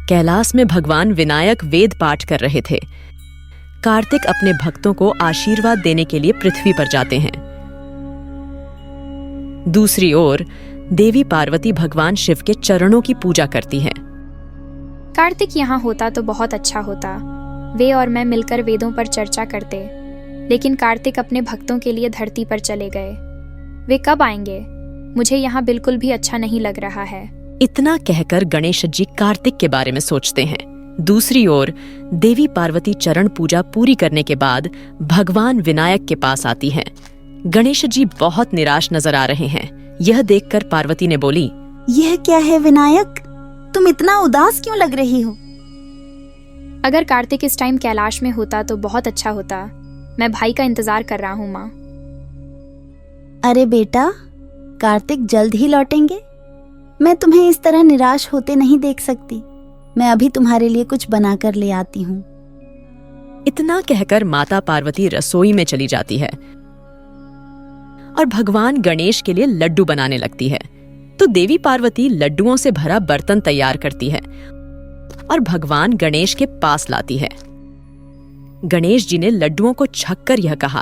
कैलाश में भगवान विनायक वेद पाठ कर रहे थे। कार्तिक अपने भक्तों को आशीर्वाद देने के लिए पृथ्वी पर जाते हैं। दूसरी ओर देवी पार्वती भगवान शिव के चरणों की पूजा करती हैं। कार्तिक यहाँ होता तो बहुत अच्छा होता। वे और मैं मिलकर वेदों पर चर्चा करते, लेकिन कार्तिक अपने भक्तों के लिए धरती पर चले गए। वे कब आएंगे? मुझे यहाँ बिल्कुल भी अच्छा नहीं लग रहा है। इतना कहकर गणेश जी कार्तिक के बारे में सोचते हैं। दूसरी ओर देवी पार्वती चरण पूजा पूरी करने के बाद भगवान विनायक के पास आती हैं। गणेश जी बहुत निराश नजर आ रहे हैं। यह देखकर पार्वती ने बोली, यह क्या है विनायक, तुम इतना उदास क्यों लग रही हो? अगर कार्तिक इस टाइम कैलाश में होता तो बहुत अच्छा होता। मैं भाई का इंतजार कर रहा हूँ माँ। अरे बेटा, कार्तिक जल्द ही लौटेंगे। मैं तुम्हें इस तरह निराश होते नहीं देख सकती। मैं अभी तुम्हारे लिए कुछ बनाकर ले आती हूँ। इतना कहकर माता पार्वती रसोई में चली जाती है और भगवान गणेश के लिए लड्डू बनाने लगती है। तो देवी पार्वती लड्डुओं से भरा बर्तन तैयार करती है और भगवान गणेश के पास लाती है। गणेश जी ने लड्डुओं को छककर यह कहा,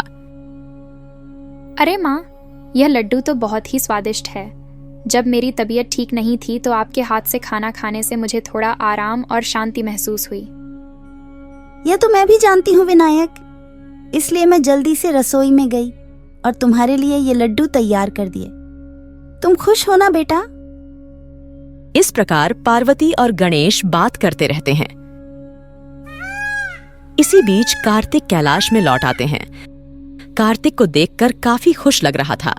अरे माँ, यह लड्डू तो बहुत ही स्वादिष्ट है। जब मेरी तबीयत ठीक नहीं थी तो आपके हाथ से खाना खाने से मुझे थोड़ा आराम और शांति महसूस हुई। यह तो मैं भी जानती हूँ विनायक, इसलिए मैं जल्दी से रसोई में गई और तुम्हारे लिए ये लड्डू तैयार कर दिए। तुम खुश हो ना बेटा? इस प्रकार पार्वती और गणेश बात करते रहते हैं। इसी बीच कार्तिक कैलाश में लौट आते हैं। कार्तिक को देखकर काफी खुश लग रहा था।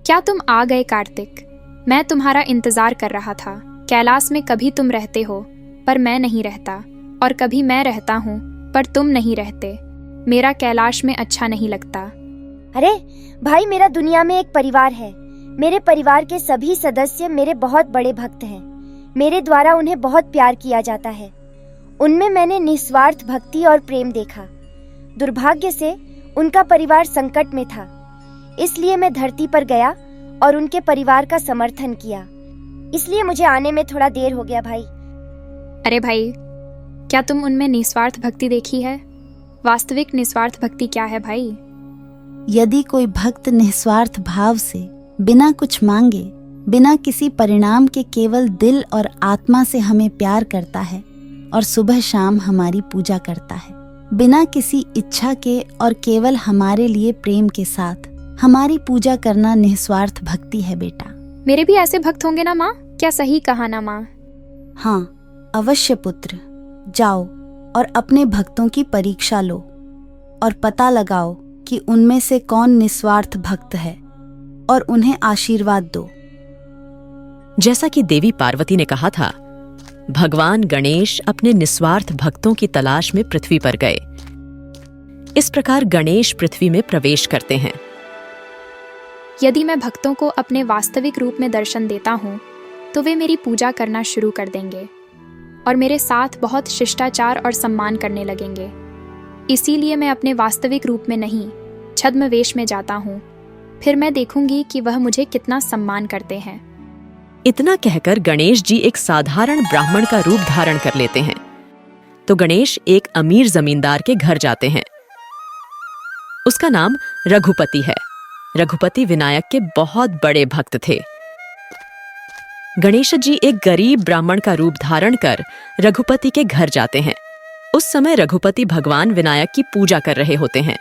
क्या तुम आ गए कार्तिक? मैं तुम्हारा इंतजार कर रहा था। कैलाश में कभी तुम रहते हो पर मैं नहीं रहता, और कभी मैं रहता हूँ पर तुम नहीं रहते। मेरा कैलाश में अच्छा नहीं लगता। अरे भाई, मेरा दुनिया में एक परिवार है। मेरे परिवार के सभी सदस्य मेरे बहुत बड़े भक्त हैं। मेरे द्वारा उन्हें बहुत प्यार किया जाता है। उनमें मैंने निस्वार्थ भक्ति और प्रेम देखा। दुर्भाग्य से उनका परिवार संकट में था, इसलिए मैं धरती पर गया और उनके परिवार का समर्थन किया। इसलिए मुझे आने में थोड़ा देर हो गया भाई। अरे भाई, क्या तुम उनमें निस्वार्थ भक्ति देखी है? वास्तविक निस्वार्थ भक्ति क्या है भाई? यदि कोई भक्त निस्वार्थ भाव से बिना कुछ मांगे, बिना किसी परिणाम के केवल दिल और आत्मा से हमें प्यार करता है और सुबह शाम हमारी पूजा करता है, बिना किसी इच्छा के और केवल हमारे लिए प्रेम के साथ हमारी पूजा करना निस्वार्थ भक्ति है बेटा। मेरे भी ऐसे भक्त होंगे ना माँ? क्या सही कहा ना माँ? हाँ, अवश्य पुत्र। जाओ और अपने भक्तों की परीक्षा लो और पता लगाओ कि उनमें से कौन निस्वार्थ भक्त है और उन्हें आशीर्वाद दो। जैसा कि देवी पार्वती ने कहा था, भगवान गणेश अपने निस्वार्थ भक्तों की तलाश में पृथ्वी पर गए। इस प्रकार गणेश पृथ्वी में प्रवेश करते हैं। यदि मैं भक्तों को अपने वास्तविक रूप में दर्शन देता हूँ तो वे मेरी पूजा करना शुरू कर देंगे और मेरे साथ बहुत शिष्टाचार और सम्मान करने लगेंगे। इसीलिए मैं अपने वास्तविक रूप में नहीं, छद्मवेश में जाता हूँ। फिर मैं देखूंगी कि वह मुझे कितना सम्मान करते हैं। इतना कहकर गणेश जी एक साधारण ब्राह्मण का रूप धारण कर लेते हैं। तो गणेश एक अमीर जमींदार के घर जाते हैं। उसका नाम रघुपति है। रघुपति विनायक के बहुत बड़े भक्त थे। गणेश जी एक गरीब ब्राह्मण का रूप धारण कर रघुपति के घर जाते हैं। उस समय रघुपति भगवान विनायक की पूजा कर रहे होते हैं।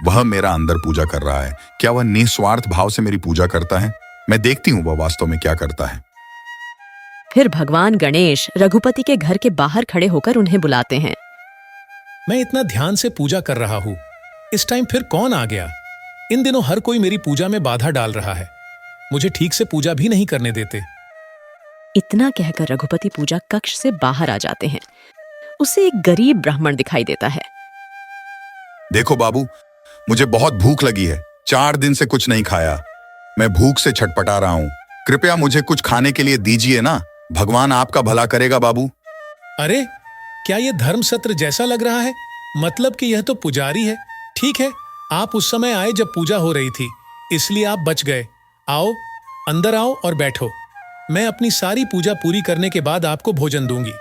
वह मेरा अंदर पूजा कर रहा है। क्या वह निस्वार्थ भाव से मेरी पूजा करता है? मैं देखती हूँ वह वास्तव में क्या करता है। फिर भगवान गणेश रघुपति के घर के बाहर खड़े होकर उन्हें बुलाते हैं। मैं इतना ध्यान से पूजा कर रहा हूँ, इस टाइम फिर कौन आ गया? इन दिनों हर कोई मेरी पूजा में बाधा डाल रहा है। मुझे ठीक से पूजा भी नहीं करने देते। इतना कहकर रघुपति पूजा कक्ष से बाहर आ जाते हैं। उसे एक गरीब ब्राह्मण दिखाई देता है। देखो बाबू, मुझे बहुत भूख लगी है। 4 दिन से कुछ नहीं खाया। मैं भूख से छटपटा रहा हूँ। कृपया मुझे कुछ खाने के लिए दीजिए ना। भगवान आपका भला करेगा बाबू। अरे, क्या ये धर्म सत्र जैसा लग रहा है? मतलब कि यह तो पुजारी है। ठीक है, आप उस समय आए जब पूजा हो रही थी, इसलिए आप बच गए। आओ, अंदर आओ और बैठो। मैं अपनी सारी पूजा पूरी करने के बाद आपको भोजन दूंगी।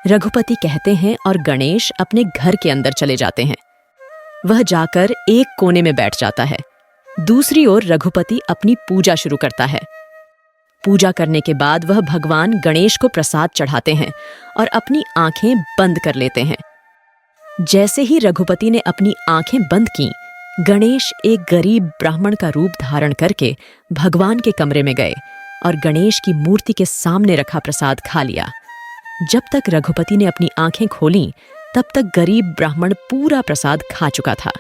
रघुपति कहते हैं और गणेश अपने घर के अंदर चले जाते हैं। वह जाकर एक कोने में बैठ जाता है। दूसरी ओर रघुपति अपनी पूजा शुरू करता है। पूजा करने के बाद वह भगवान गणेश को प्रसाद चढ़ाते हैं और अपनी आंखें बंद कर लेते हैं। जैसे ही रघुपति ने अपनी आंखें बंद की, गणेश एक गरीब ब्राह्मण का रूप धारण करके भगवान के कमरे में गए और गणेश की मूर्ति के सामने रखा प्रसाद खा लिया। जब तक रघुपति ने अपनी आंखें खोलीं, तब तक गरीब ब्राह्मण पूरा प्रसाद खा चुका था।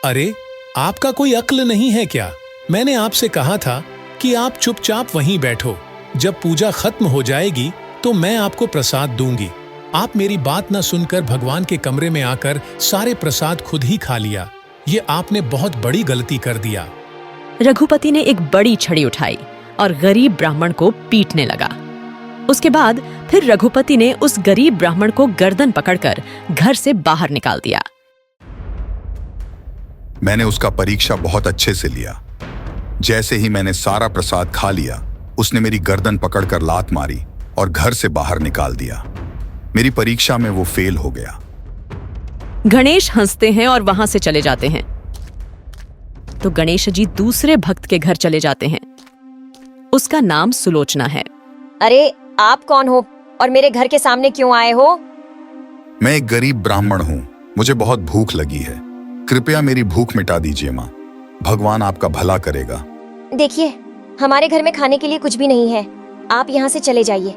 अरे, आपका कोई अक्ल नहीं है क्या? मैंने आपसे कहा था कि आप चुपचाप वहीं बैठो। जब पूजा खत्म हो जाएगी तो मैं आपको प्रसाद दूंगी। आप मेरी बात न सुनकर भगवान के कमरे में आकर सारे प्रसाद खुद ही खा लिया। ये आपने बहुत बड़ी गलती कर दिया। रघुपति ने एक बड़ी छड़ी उठाई और गरीब ब्राह्मण को पीटने लगा। उसके बाद फिर रघुपति ने उस गरीब ब्राह्मण को गर्दन पकड़कर घर से बाहर निकाल दिया। मैंने उसका परीक्षा बहुत अच्छे से लिया। जैसे ही मैंने सारा प्रसाद खा लिया, उसने मेरी गर्दन पकड़कर लात मारी और घर से बाहर निकाल दिया। मेरी परीक्षा में वो फेल हो गया। गणेश हंसते हैं और वहां से चले जाते हैं। तो गणेश जी दूसरे भक्त के घर चले जाते हैं। उसका नाम सुलोचना है। अरे, आप कौन हो और मेरे घर के सामने क्यों आए हो? मैं एक गरीब ब्राह्मण हूँ। मुझे बहुत भूख लगी है। कृपया मेरी भूख मिटा दीजिए माँ। भगवान आपका भला करेगा। देखिए, हमारे घर में खाने के लिए कुछ भी नहीं है। आप यहाँ से चले जाइए।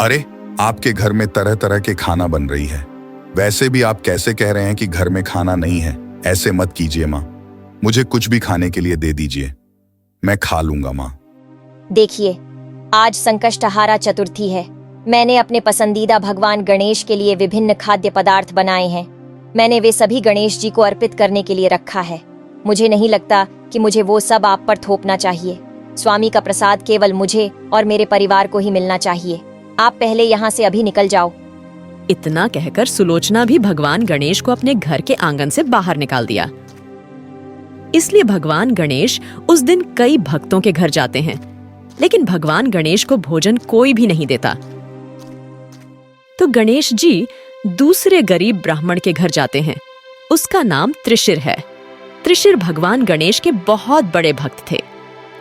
अरे, आपके घर में तरह तरह के खाना बन रही है। वैसे भी आप कैसे कह रहे हैं कि घर में खाना नहीं है? ऐसे मत कीजिए माँ। मुझे कुछ भी खाने के लिए दे दीजिए, मैं खा लूंगा माँ। देखिए, आज संकष्टहारा चतुर्थी है। मैंने अपने पसंदीदा भगवान गणेश के लिए विभिन्न खाद्य पदार्थ बनाए हैं। मैंने वे सभी गणेश जी को अर्पित करने के लिए रखा है। मुझे नहीं लगता कि मुझे वो सब आप पर थोपना चाहिए। स्वामी का प्रसाद केवल मुझे और मेरे परिवार को ही मिलना चाहिए। आप पहले यहाँ से अभी निकल जाओ। इतना कहकर सुलोचना भी भगवान गणेश को अपने घर के आंगन से बाहर निकाल दिया। इसलिए भगवान गणेश उस दिन कई भक्तों के घर जाते हैं, लेकिन भगवान गणेश को भोजन कोई भी नहीं देता। तो गणेश जी दूसरे गरीब ब्राह्मण के घर जाते हैं। उसका नाम त्रिशिर है। त्रिशिर भगवान गणेश के बहुत बड़े भक्त थे।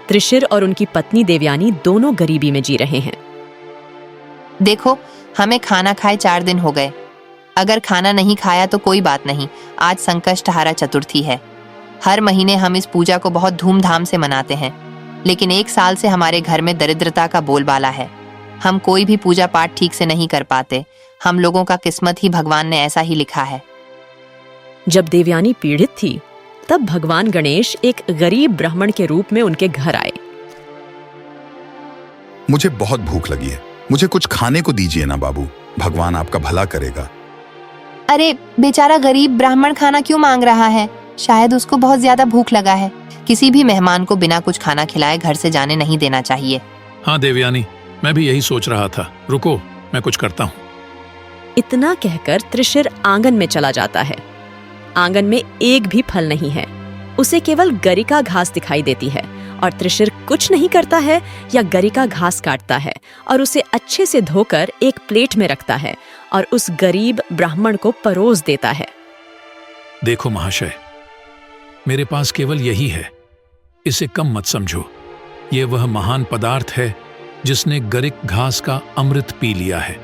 त्रिशिर और उनकी पत्नी देवयानी दोनों गरीबी में जी रहे हैं। देखो, हमें खाना खाए 4 दिन हो गए। अगर खाना नहीं खाया तो कोई बात नहीं, आज संकष्टहारा चतुर्थी है। हर महीने हम इस पूजा को बहुत धूमधाम से मनाते हैं, लेकिन 1 साल से हमारे घर में दरिद्रता का बोलबाला है। हम कोई भी पूजा पाठ ठीक से नहीं कर पाते। हम लोगों का किस्मत ही भगवान ने ऐसा ही लिखा है। जब देवयानी पीड़ित थी, तब भगवान गणेश एक गरीब ब्राह्मण के रूप में उनके घर आए। मुझे बहुत भूख लगी है। मुझे कुछ खाने को दीजिए ना बाबू। भगवान आपका भला करेगा। अरे, बेचारा गरीब ब्राह्मण खाना क्यों मांग रहा है? शायद उसको बहुत ज्यादा भूख लगा है। किसी भी मेहमान को बिना कुछ खाना खिलाए घर से जाने नहीं देना चाहिए। हाँ देवयानी, मैं भी यही सोच रहा था। रुको, मैं कुछ करता हूँ। इतना कहकर त्रिशिर आंगन में चला जाता है। आंगन में एक भी फल नहीं है। उसे केवल गरिका घास दिखाई देती है और त्रिशिर कुछ नहीं करता है या गरिका घास काटता है और उसे अच्छे से धोकर एक प्लेट में रखता है और उस गरीब ब्राह्मण को परोस देता है। देखो महाशय, मेरे पास केवल यही है। इसे कम मत समझो। ये वह महान पदार्थ है जिसने गरिक घास का अमृत पी लिया है।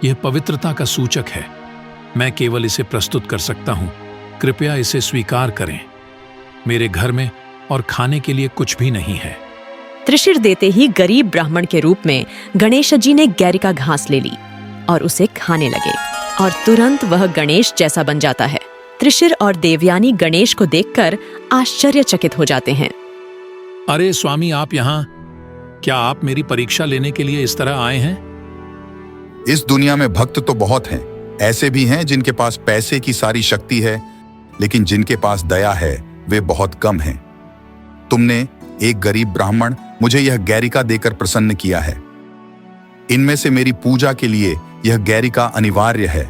यह पवित्रता का सूचक है। मैं केवल इसे प्रस्तुत कर सकता हूँ। कृपया इसे स्वीकार करें। मेरे घर में और खाने के लिए कुछ भी नहीं है। त्रिशिर देते ही गरीब ब्राह्मण के रूप में गणेश जी ने गरिका घास ले ली और उसे खाने लगे और तुरंत वह गणेश जैसा बन जाता है। त्रिशिर और देवयानी गणेश को देखकर आश्चर्यचकित हो जाते हैं। अरे स्वामी, आप यहाँ? क्या आप मेरी परीक्षा लेने के लिए इस तरह आए हैं? इस दुनिया में भक्त तो बहुत हैं। ऐसे भी हैं जिनके पास पैसे की सारी शक्ति है, लेकिन जिनके पास दया है वे बहुत कम हैं। तुमने एक गरीब ब्राह्मण मुझे यह गैरिका देकर प्रसन्न किया है। इनमें से मेरी पूजा के लिए यह गैरिका अनिवार्य है।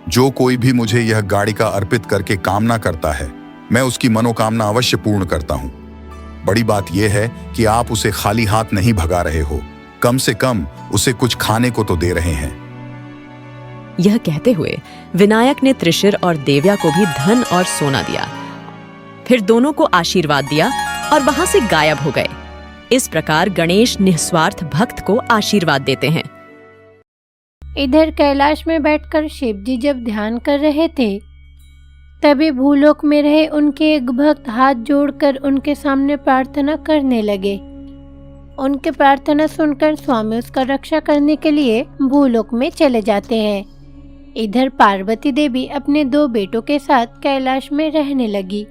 जो कोई भी मुझे यह गाड़िका अर्पित करके कामना करता है, मैं उसकी मनोकामना अवश्य पूर्ण करता हूँ। बड़ी बात यह है कि आप उसे खाली हाथ नहीं भगा रहे हो। कम से कम उसे कुछ खाने को तो दे रहे हैं। यह कहते हुए विनायक ने त्रिशिर और देव्या को भी धन और सोना दिया। फिर दोनों को आशीर्वाद दिया और वहां से गायब हो गए। इस प्रकार गणेश निस्वार्थ भक्त को आशीर्वाद देते हैं। इधर कैलाश में बैठकर शिव जी जब ध्यान कर रहे थे, तभी भूलोक में रहे उनके एक भक्त हाथ जोड़कर उनके सामने प्रार्थना करने लगे। उनकी प्रार्थना सुनकर स्वामी उसका रक्षा करने के लिए भूलोक में चले जाते हैं। इधर पार्वती देवी अपने 2 बेटों के साथ कैलाश में रहने लगी।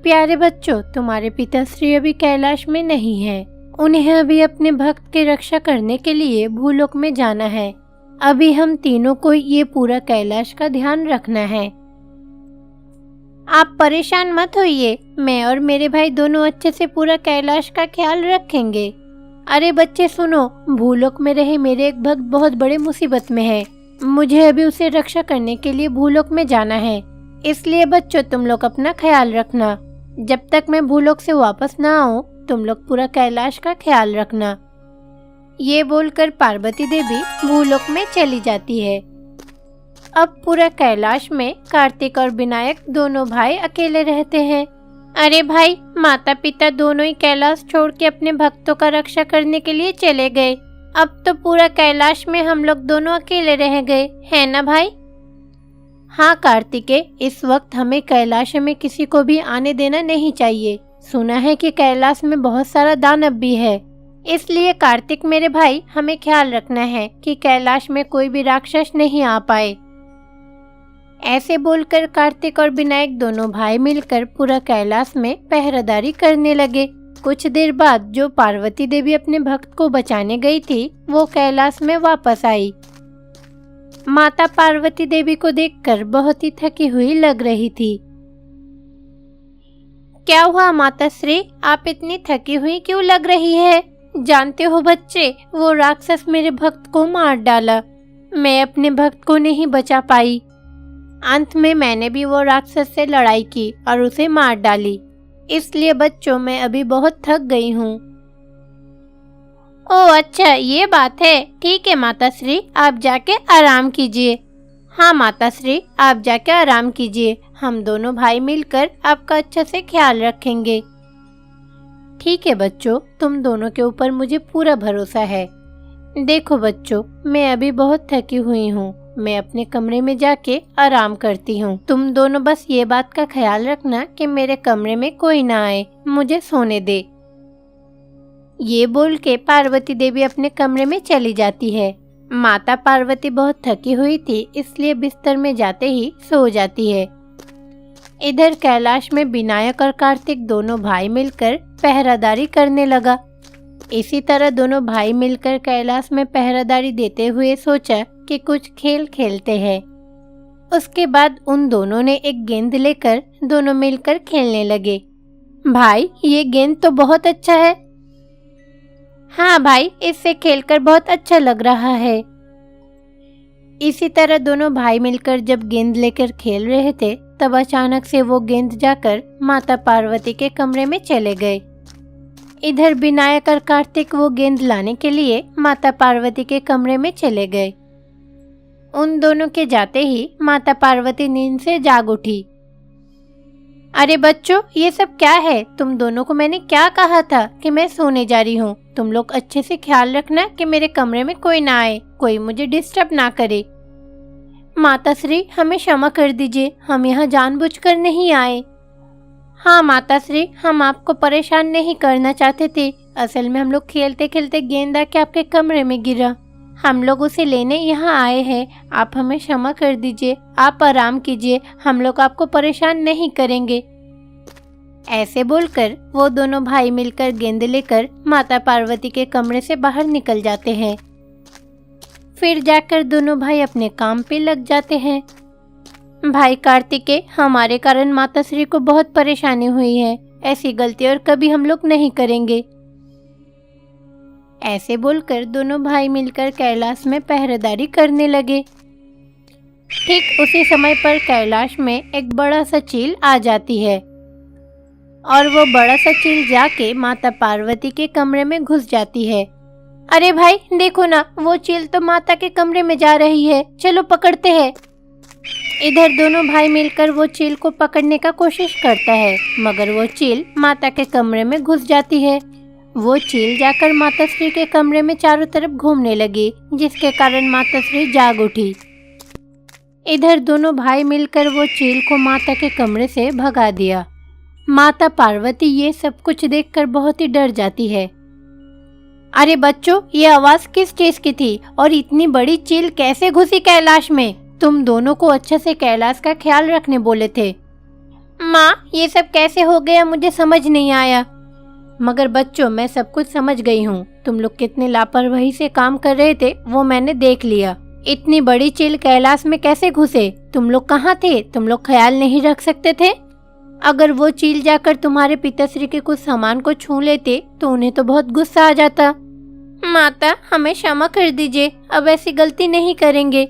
प्यारे बच्चों, तुम्हारे पिताश्री अभी कैलाश में नहीं हैं। उन्हें अभी अपने भक्त की रक्षा करने के लिए भूलोक में जाना है। अभी हम तीनों को ये पूरा कैलाश का ध्यान रखना है। आप परेशान मत होइए, मैं और मेरे भाई दोनों अच्छे से पूरा कैलाश का ख्याल रखेंगे। अरे बच्चे सुनो, भूलोक में रहे मेरे एक भक्त बहुत बड़े मुसीबत में है। मुझे अभी उसे रक्षा करने के लिए भूलोक में जाना है। इसलिए बच्चों, तुम लोग अपना ख्याल रखना। जब तक मैं भूलोक से वापस ना आऊं, तुम लोग पूरा कैलाश का ख्याल रखना। ये बोलकर पार्वती देवी भूलोक में चली जाती है। अब पूरा कैलाश में कार्तिक और विनायक दोनों भाई अकेले रहते हैं। अरे भाई, माता पिता दोनों ही कैलाश छोड़ के अपने भक्तों का रक्षा करने के लिए चले गए। अब तो पूरा कैलाश में हम लोग दोनों अकेले रह गए, है ना भाई? हाँ कार्तिकेय, इस वक्त हमें कैलाश में किसी को भी आने देना नहीं चाहिए। सुना है कि कैलाश में बहुत सारा दानव भी है। इसलिए कार्तिक मेरे भाई, हमें ख्याल रखना है कि कैलाश में कोई भी राक्षस नहीं आ पाए। ऐसे बोलकर कार्तिक और विनायक दोनों भाई मिलकर पूरा कैलाश में पहरेदारी करने लगे। कुछ देर बाद जो पार्वती देवी अपने भक्त को बचाने गई थी, वो कैलाश में वापस आई। माता पार्वती देवी को देखकर बहुत ही थकी हुई लग रही थी। क्या हुआ माता श्री, आप इतनी थकी हुई क्यों लग रही है? जानते हो बच्चे, वो राक्षस मेरे भक्त को मार डाला। मैं अपने भक्त को नहीं बचा पाई। अंत में मैंने भी वो राक्षस से लड़ाई की और उसे मार डाली। इसलिए बच्चों, मैं अभी बहुत थक गई हूँ। ओह अच्छा, ये बात है। ठीक है माता श्री, आप जाके आराम कीजिए। हाँ माता श्री, आप जाके आराम कीजिए। हम दोनों भाई मिलकर आपका अच्छे से ख्याल रखेंगे। ठीक है बच्चों, तुम दोनों के ऊपर मुझे पूरा भरोसा है। देखो बच्चों, मैं अभी बहुत थकी हुई हूँ। मैं अपने कमरे में जाके आराम करती हूँ। तुम दोनों बस ये बात का ख्याल रखना कि मेरे कमरे में कोई ना आए, मुझे सोने दे। ये बोल के पार्वती देवी अपने कमरे में चली जाती है। माता पार्वती बहुत थकी हुई थी, इसलिए बिस्तर में जाते ही सो जाती है। इधर कैलाश में विनायक और कार्तिक दोनों भाई मिलकर पहरादारी करने लगा। इसी तरह दोनों भाई मिलकर कैलाश में पहरादारी देते हुए सोचा कि कुछ खेल खेलते हैं। उसके बाद उन दोनों ने एक गेंद लेकर दोनों मिलकर खेलने लगे। भाई, ये गेंद तो बहुत अच्छा है। हाँ भाई, इससे खेलकर बहुत अच्छा लग रहा है। इसी तरह दोनों भाई मिलकर जब गेंद लेकर खेल रहे थे, तब अचानक से वो गेंद जाकर माता पार्वती के कमरे में चले गए। इधर विनायक और कार्तिक वो गेंद लाने के लिए माता पार्वती के कमरे में चले गए। उन दोनों के जाते ही माता पार्वती नींद से जाग उठी। अरे बच्चों, ये सब क्या है? तुम दोनों को मैंने क्या कहा था कि मैं सोने जा रही हूँ। तुम लोग अच्छे से ख्याल रखना कि मेरे कमरे में कोई ना आए, कोई मुझे डिस्टर्ब ना करे। माता श्री, हमें क्षमा कर दीजिए, हम यहाँ जानबूझकर नहीं आए। हाँ माता श्री, हम आपको परेशान नहीं करना चाहते थे। असल में हम लोग खेलते खेलते गेंद आके आपके कमरे में गिरा। हम लोग उसे लेने यहाँ आए हैं। आप हमें क्षमा कर दीजिए, आप आराम कीजिए, हम लोग आपको परेशान नहीं करेंगे। ऐसे बोलकर वो दोनों भाई मिलकर गेंद लेकर माता पार्वती के कमरे से बाहर निकल जाते हैं। फिर जाकर दोनों भाई अपने काम पे लग जाते हैं। भाई कार्तिकेय, हमारे कारण माता श्री को बहुत परेशानी हुई है। ऐसी गलती और कभी हम लोग नहीं करेंगे। ऐसे बोलकर दोनों भाई मिलकर कैलाश में पहरेदारी करने लगे। ठीक उसी समय पर कैलाश में एक बड़ा सा चील आ जाती है और वो बड़ा सा चील जाके माता पार्वती के कमरे में घुस जाती है। अरे भाई देखो ना, वो चील तो माता के कमरे में जा रही है, चलो पकड़ते हैं। इधर दोनों भाई मिलकर वो चील को पकड़ने का कोशिश करता है, मगर वो चील माता के कमरे में घुस जाती है। वो चील जाकर माता श्री के कमरे में चारों तरफ घूमने लगी, जिसके कारण माता श्री जाग उठी। इधर दोनों भाई मिलकर वो चील को माता के कमरे से भगा दिया। माता पार्वती ये सब कुछ देखकर बहुत ही डर जाती है। अरे बच्चों, ये आवाज किस चीज की थी और इतनी बड़ी चील कैसे घुसी कैलाश में? तुम दोनों को अच्छे से कैलाश का ख्याल रखने बोले थे। माँ, ये सब कैसे हो गया मुझे समझ नहीं आया। मगर बच्चों, मैं सब कुछ समझ गई हूँ। तुम लोग कितने लापरवाही से काम कर रहे थे वो मैंने देख लिया। इतनी बड़ी चील कैलाश में कैसे घुसे? तुम लोग कहाँ थे? तुम लोग ख्याल नहीं रख सकते थे? अगर वो चील जाकर तुम्हारे पिताश्री के कुछ सामान को छू लेते तो उन्हें तो बहुत गुस्सा आ जाता। माता, हमें क्षमा कर दीजिए, अब ऐसी गलती नहीं करेंगे।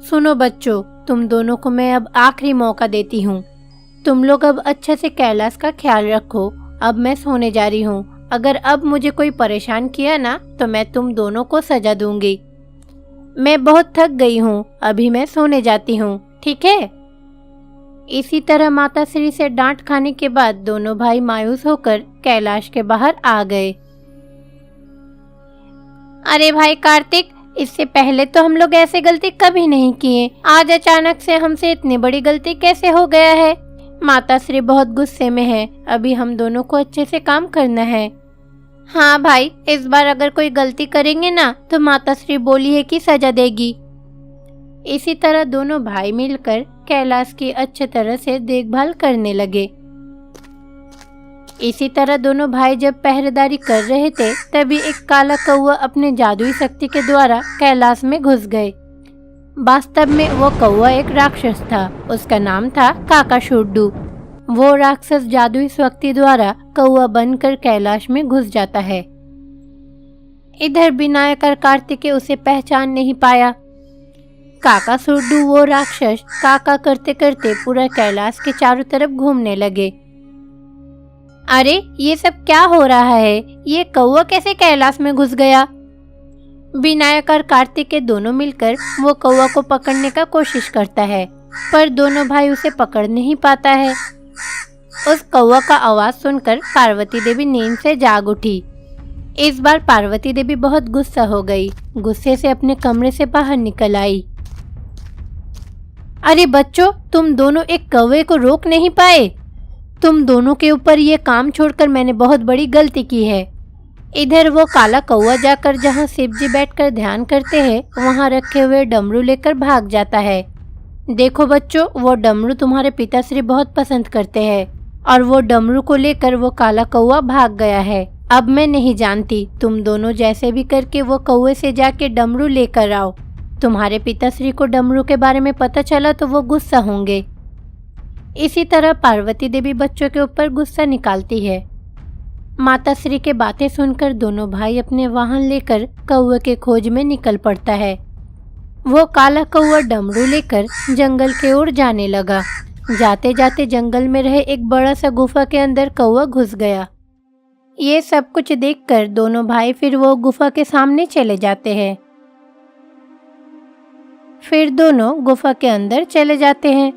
सुनो बच्चों, तुम दोनों को मैं अब आखिरी मौका देती हूँ। तुम लोग अब अच्छे से कैलाश का ख्याल रखो। अब मैं सोने जा रही हूँ। अगर अब मुझे कोई परेशान किया ना तो मैं तुम दोनों को सजा दूंगी। मैं बहुत थक गई हूँ, अभी मैं सोने जाती हूँ, ठीक है? इसी तरह माता श्री से डांट खाने के बाद दोनों भाई मायूस होकर कैलाश के बाहर आ गए। अरे भाई कार्तिक, इससे पहले तो हम लोग ऐसे गलती कभी नहीं किए, आज अचानक से हमसे इतनी बड़ी गलती कैसे हो गया है? माता श्री बहुत गुस्से में है, अभी हम दोनों को अच्छे से काम करना है। हाँ भाई, इस बार अगर कोई गलती करेंगे ना तो माता श्री बोली है कि सजा देगी। इसी तरह दोनों भाई मिलकर कैलाश की अच्छे तरह से देखभाल करने लगे। इसी तरह दोनों भाई जब पहरेदारी कर रहे थे तभी एक काला कौवा अपने जादुई शक्ति के द्वारा कैलाश में घुस गए। वास्तव में वो कौवा एक राक्षस था, उसका नाम था काकाशुड्डू। वो राक्षस जादुई शक्ति द्वारा कौवा बनकर कैलाश में घुस जाता है। इधर विनायक और कार्तिकेय उसे पहचान नहीं पाया। काकाशुड्डू वो राक्षस काका करते करते पूरा कैलाश के चारों तरफ घूमने लगे। अरे ये सब क्या हो रहा है? ये कौवा कैसे कैलाश में घुस गया? विनायक और कार्तिकेय दोनों मिलकर वो कौवा को पकड़ने का कोशिश करता है, पर दोनों भाई उसे पकड़ नहीं पाता है। उस कौवा का आवाज सुनकर पार्वती देवी नींद से जाग उठी। इस बार पार्वती देवी बहुत गुस्सा हो गई, गुस्से से अपने कमरे से बाहर निकल आई। अरे बच्चों, तुम दोनों एक कौवे को रोक नहीं पाए? तुम दोनों के ऊपर ये काम छोड़कर मैंने बहुत बड़ी गलती की है। इधर वो काला कौवा जाकर जहाँ शिव जी बैठकर ध्यान करते हैं वहाँ रखे हुए डमरू लेकर भाग जाता है। देखो बच्चों, वो डमरू तुम्हारे पिताश्री बहुत पसंद करते हैं और वो डमरू को लेकर वो काला कौवा भाग गया है। अब मैं नहीं जानती, तुम दोनों जैसे भी करके वो कौवे से जाके डमरू लेकर आओ। तुम्हारे पिताश्री को डमरू के बारे में पता चला तो वो गुस्सा होंगे। इसी तरह पार्वती देवी बच्चों के ऊपर गुस्सा निकालती है। माता श्री के बातें सुनकर दोनों भाई अपने वाहन लेकर कौवे के खोज में निकल पड़ता है। वो काला कौवा डमरू लेकर जंगल के ओर जाने लगा। जाते जाते जंगल में रहे एक बड़ा सा गुफा के अंदर कौवा घुस गया। ये सब कुछ देखकर दोनों भाई फिर वो गुफा के सामने चले जाते हैं। फिर दोनों गुफा के अंदर चले जाते हैं।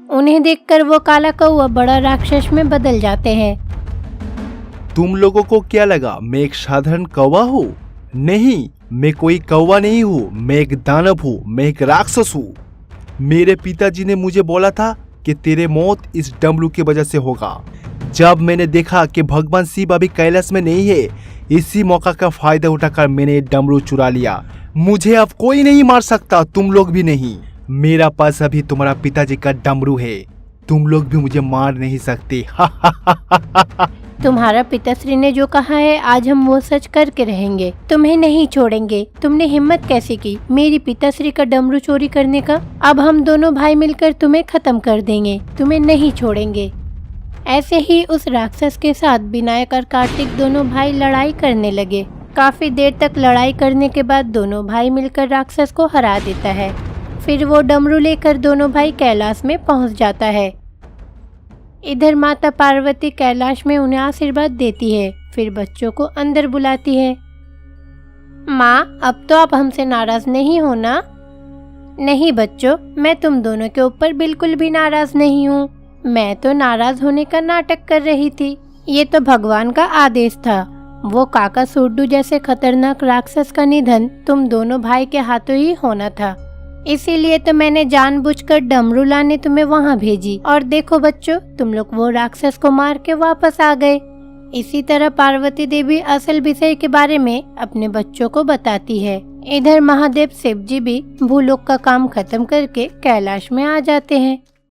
उन्हें देखकर वो काला कौवा बड़ा राक्षस में बदल जाते हैं। तुम लोगों को क्या लगा मैं एक साधारण कौवा हूँ? नहीं, मैं कोई कौवा नहीं हूँ, मैं एक दानव हूँ, मैं एक राक्षस हूँ। मेरे पिताजी ने मुझे बोला था कि तेरे मौत इस डमरू की वजह से होगा। जब मैंने देखा कि भगवान शिव अभी कैलाश में नहीं है, इसी मौका का फायदा उठाकर मैंने डमरू चुरा लिया। मुझे अब कोई नहीं मार सकता, तुम लोग भी नहीं। मेरा पास अभी तुम्हारा पिताजी का डमरू है, तुम लोग भी मुझे मार नहीं सकते। तुम्हारा पिताश्री ने जो कहा है आज हम वो सच करके रहेंगे, तुम्हें नहीं छोड़ेंगे। तुमने हिम्मत कैसे की मेरी पिताश्री का डमरू चोरी करने का? अब हम दोनों भाई मिलकर तुम्हें खत्म कर देंगे, तुम्हें नहीं छोड़ेंगे। ऐसे ही उस राक्षस के साथ विनायक और कार्तिक दोनों भाई लड़ाई करने लगे। काफी देर तक लड़ाई करने के बाद दोनों भाई मिलकर राक्षस को हरा देता है। फिर वो डमरू लेकर दोनों भाई कैलाश में पहुंच जाता है। इधर माता पार्वती कैलाश में उन्हें आशीर्वाद देती है, फिर बच्चों को अंदर बुलाती है। माँ, अब तो आप हमसे नाराज नहीं हो ना? नहीं बच्चों, मैं तुम दोनों के ऊपर बिल्कुल भी नाराज नहीं हूँ। मैं तो नाराज होने का नाटक कर रही थी। ये तो भगवान का आदेश था। वो काकासुर्डू जैसे खतरनाक राक्षस का निधन तुम दोनों भाई के हाथों ही होना था। इसीलिए तो मैंने जानबूझकर डमरू लाने तुम्हें वहाँ भेजी। और देखो बच्चों, तुम लोग वो राक्षस को मार के वापस आ गए। इसी तरह पार्वती देवी असल विषय के बारे में अपने बच्चों को बताती है। इधर महादेव शिव जी भी भूलोक का काम खत्म करके कैलाश में आ जाते हैं।